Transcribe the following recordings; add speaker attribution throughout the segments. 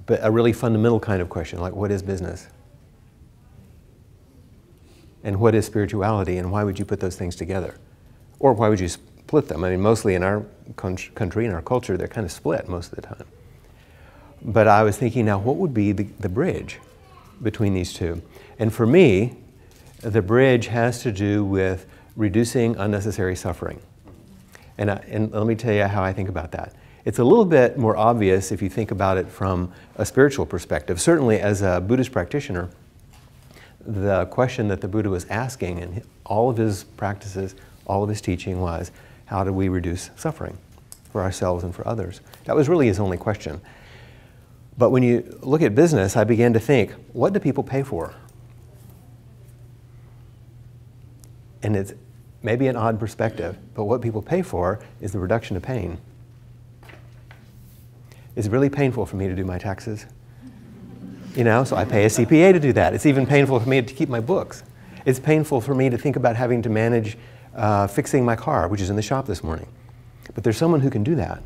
Speaker 1: but a really fundamental kind of question, like what is business? And what is spirituality, and why would you put those things together? Or why would you split them? I mean, mostly in our country, in our culture, they're kind of split most of the time. But I was thinking, now what would be the bridge between these two? And for me, the bridge has to do with reducing unnecessary suffering. And let me tell you how I think about that. It's a little bit more obvious if you think about it from a spiritual perspective. Certainly as a Buddhist practitioner, the question that the Buddha was asking in all of his practices, all of his teaching was, how do we reduce suffering for ourselves and for others? That was really his only question. But when you look at business, I began to think, what do people pay for? And it's maybe an odd perspective, but what people pay for is the reduction of pain. It's really painful for me to do my taxes. You know, so I pay a CPA to do that. It's even painful for me to keep my books. It's painful for me to think about having to manage fixing my car, which is in the shop this morning. But there's someone who can do that.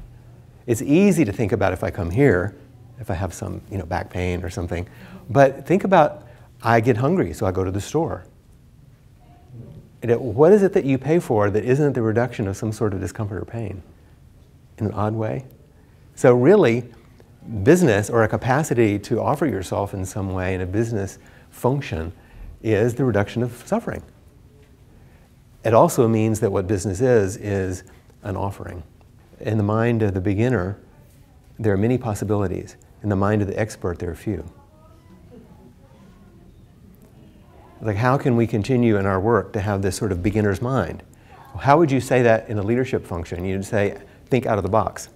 Speaker 1: It's easy to think about if I come here, if I have some, you know, back pain or something. But think about, I get hungry, so I go to the store. What is it that you pay for that isn't the reduction of some sort of discomfort or pain in an odd way? So really, business, or a capacity to offer yourself in some way in a business function, is the reduction of suffering. It also means that what business is an offering. In the mind of the beginner, there are many possibilities. In the mind of the expert, there are few. Like, how can we continue in our work to have this sort of beginner's mind? How would you say that in a leadership function? You'd say, think out of the box.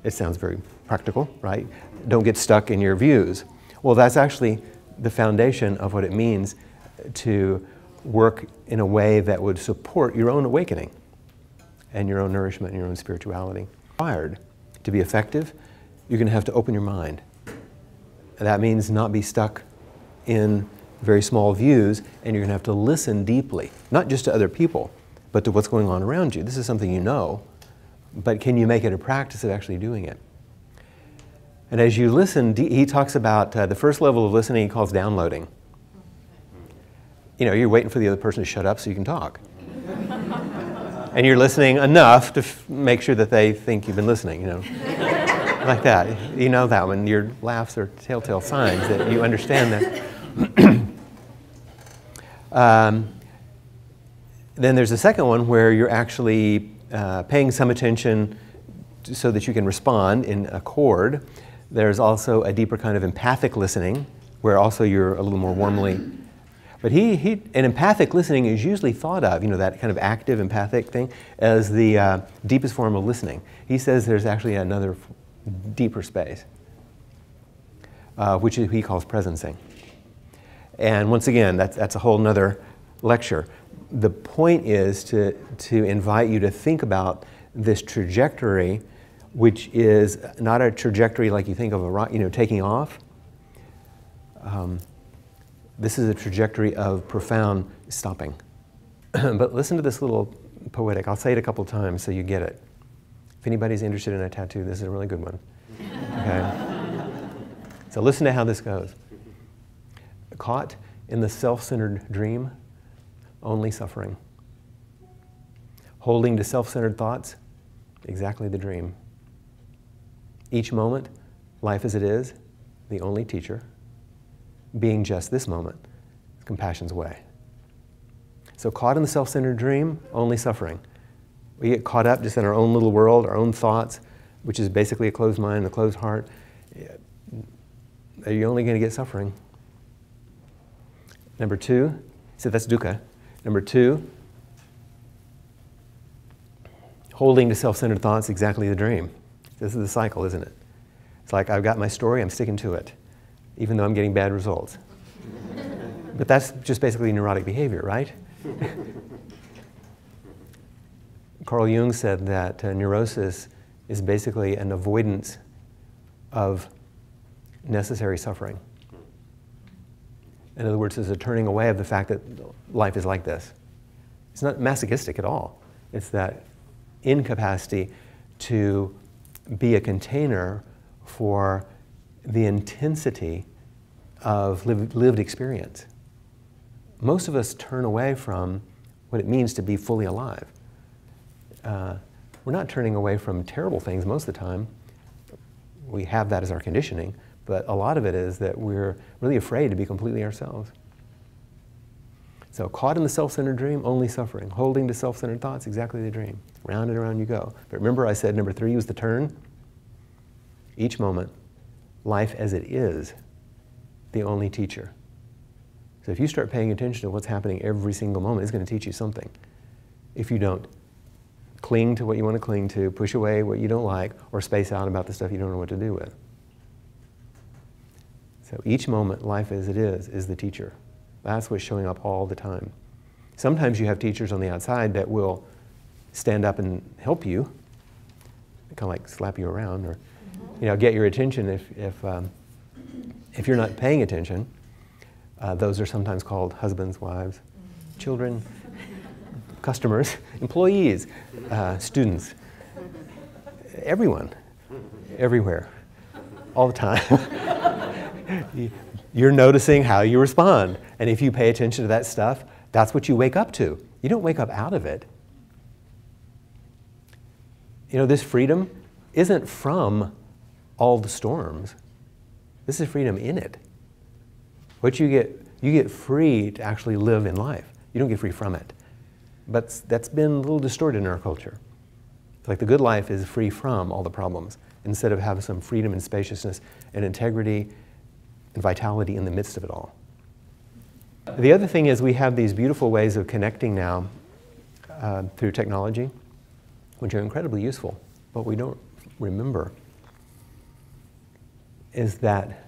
Speaker 1: It sounds very practical, right? Don't get stuck in your views. Well, that's actually the foundation of what it means to work in a way that would support your own awakening and your own nourishment and your own spirituality. Required to be effective, you're going to have to open your mind. And that means not be stuck in very small views, and you're going to have to listen deeply, not just to other people, but to what's going on around you. This is something you know, but can you make it a practice of actually doing it? And as you listen, he talks about the first level of listening he calls downloading. You know, you're waiting for the other person to shut up so you can talk. And you're listening enough to make sure that they think you've been listening, you know. Like that. You know that one. Your laughs are telltale signs that you understand that. Then there's a second one where you're actually paying some attention so that you can respond in accord. There's also a deeper kind of empathic listening, where also you're a little more warmly. But an empathic listening is usually thought of, you know, that kind of active empathic thing, as the deepest form of listening. He says there's actually another deeper space, which he calls presencing. And once again, that's a whole nother lecture. The point is to invite you to think about this trajectory, which is not a trajectory like you think of a, you know, taking off. This is a trajectory of profound stopping. But listen to this little poetic. I'll say it a couple times so you get it. If anybody's interested in a tattoo, this is a really good one. Okay? So listen to how this goes. Caught in the self-centered dream, only suffering. Holding to self-centered thoughts, exactly the dream. Each moment, life as it is, the only teacher. Being just this moment, compassion's way. So caught in the self-centered dream, only suffering. We get caught up just in our own little world, our own thoughts, which is basically a closed mind and a closed heart. You're only going to get suffering. Number two, so that's dukkha. Number two, holding to self-centered thoughts, exactly the dream. This is the cycle, isn't it? It's like, I've got my story, I'm sticking to it, even though I'm getting bad results. But that's just basically neurotic behavior, right? Carl Jung said that neurosis is basically an avoidance of necessary suffering. In other words, it's a turning away of the fact that life is like this. It's not masochistic at all. It's that incapacity to be a container for the intensity of lived experience. Most of us turn away from what it means to be fully alive. We're not turning away from terrible things most of the time. We have that as our conditioning, but a lot of it is that we're really afraid to be completely ourselves. So caught in the self-centered dream, only suffering. Holding to self-centered thoughts, exactly the dream. Round and around you go. But remember I said number 3 was the turn? Each moment, life as it is, the only teacher. So if you start paying attention to what's happening every single moment, it's going to teach you something. If you don't cling to what you want to cling to, push away what you don't like, or space out about the stuff you don't know what to do with. So each moment, life as it is the teacher. That's what's showing up all the time. Sometimes you have teachers on the outside that will stand up and help you, kind of like slap you around, or get your attention if you're not paying attention. Those are sometimes called husbands, wives, children, customers, employees, students, everyone, everywhere, all the time. You're noticing how you respond. And if you pay attention to that stuff, that's what you wake up to. You don't wake up out of it. This freedom isn't from all the storms. This is freedom in it. What you get free to actually live in life. You don't get free from it. But that's been a little distorted in our culture. It's like the good life is free from all the problems, instead of having some freedom and spaciousness and integrity and vitality in the midst of it all. The other thing is we have these beautiful ways of connecting now through technology, which are incredibly useful. What we don't remember is that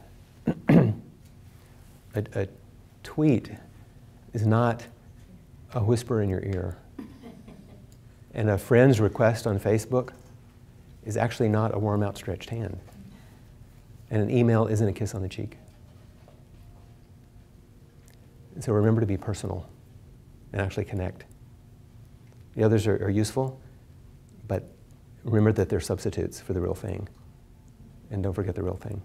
Speaker 1: a tweet is not a whisper in your ear. And a friend's request on Facebook is actually not a warm, outstretched hand. And an email isn't a kiss on the cheek. And so remember to be personal and actually connect. The others are useful, but remember that they're substitutes for the real thing. And don't forget the real thing.